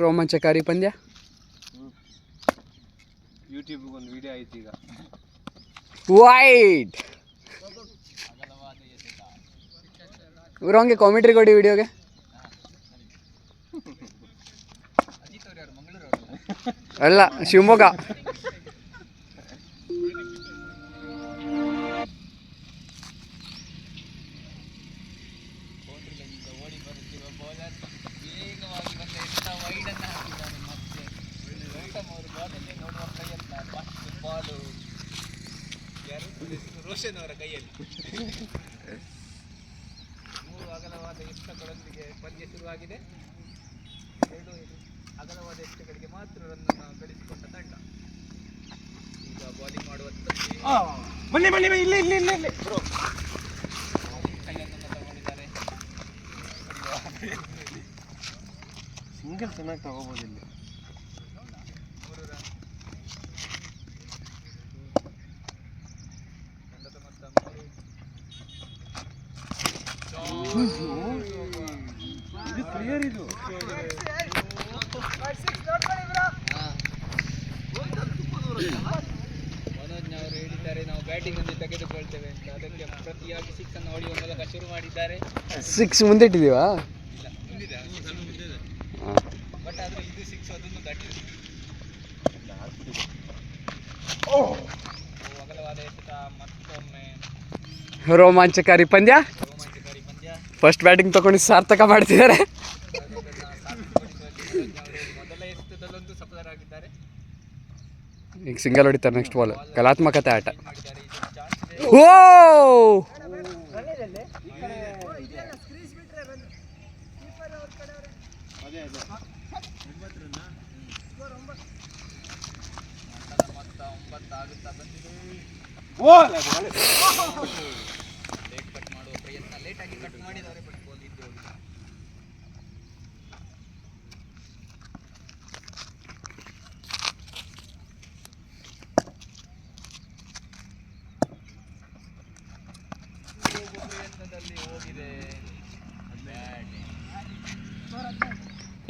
ರೋಮಾಂಚಕಾರಿ ಪಂದ್ಯ. ಯೂಟ್ಯೂಬ್ ಒಂದು ವಿಡಿಯೋ ಆಯ್ತು ಈಗ. ವೈಟ್ ಇವ್ರು ಹಂಗೆ ಕಾಮೆಂಟ್ರಿ ಕೊಡಿ ವಿಡಿಯೋಗೆ. ಅಲ್ಲ, ಶಿವಮೊಗ್ಗ. ರೋಷನ್ ಅವರ ಕೈಯಲ್ಲಿ 3 ಅಗಲವಾದ ಎಷ್ಟುಗಳೊಂದಿಗೆ ಪಂದ್ಯ ಶುರುವಾಗಿದೆ. 2 ಅಗಲವಾದ ಎಷ್ಟುಗಳಿಗೆ ಮಾತ್ರ ರನ್ನನ್ನು ಗಳಿಸಿಕೊಂಡ ತಂಡ ಈಗ ಬಾಲಿಂಗ್ ಮಾಡುವಂತ ಸಿಂಗಲ್ ಚೆನ್ನಾಗಿ ತಗೋಬಹುದು ಇಲ್ಲಿ. 3 ರನ್ ತಂಡದ ಮೊತ್ತ 3. ಇದು ಕ್ಲಿಯರ್. ಇದು ಮನೋಜ್ನವರು ಹೇಳಿದ್ದಾರೆ ನಾವು ಬ್ಯಾಟಿಂಗ್ ಅನ್ನು ತೆಗೆದುಕೊಳ್ತೇವೆ ಅಂತ. ಅದಕ್ಕೆ ಪ್ರತಿಯಾಗಿ 6 ಅನ್ನು ಹೊಡೆಯುವ ಮೂಲಕ ಶುರು ಮಾಡಿದ್ದಾರೆ. 6 ಮುಂದೆ ಇಟ್ಟಿದ್ದೀವಾ? ಇಲ್ಲ, ಮುಂದಿದೆ. ಬಟ್ ಆದ್ರೆ ಇದು 6 ಅದನ್ನು ದಾಟಿದೆ. ಅಗಲವಾದ ಎತ್ತ ಮತ್ತೊಮ್ಮೆ ರೋಮಾಂಚಕಾರಿ ಪಂದ್ಯ. ಫಸ್ಟ್ ಬ್ಯಾಟಿಂಗ್ ತಗೊಂಡು ಸಾರ್ಥಕ ಮಾಡ್ತಿದ್ದಾರೆ. ಮೊದಲ ಎತ್ತದಲ್ಲೊಂದು ಸಫಲರಾಗಿದ್ದಾರೆ. ಈಗ ಸಿಂಗಲ್ ಹೊಡಿತಾರೆ ನೆಕ್ಸ್ಟ್ ಬಾಲ್. ಕಲಾತ್ಮಕತೆ ಆಟ. ಓ ಕಟ್ ಮಾಡುವ ಪ್ರಯತ್ನ ಲೇಟಾಗಿ ಕಟ್ ಮಾಡಿದ್ದಾರೆ. ಬಟ್ ಬಾಲ್ ಇದ್ದು ಹೋಗಿದೆ. ಪ್ರಯತ್ನದಲ್ಲಿ ಹೋಗಿದೆ.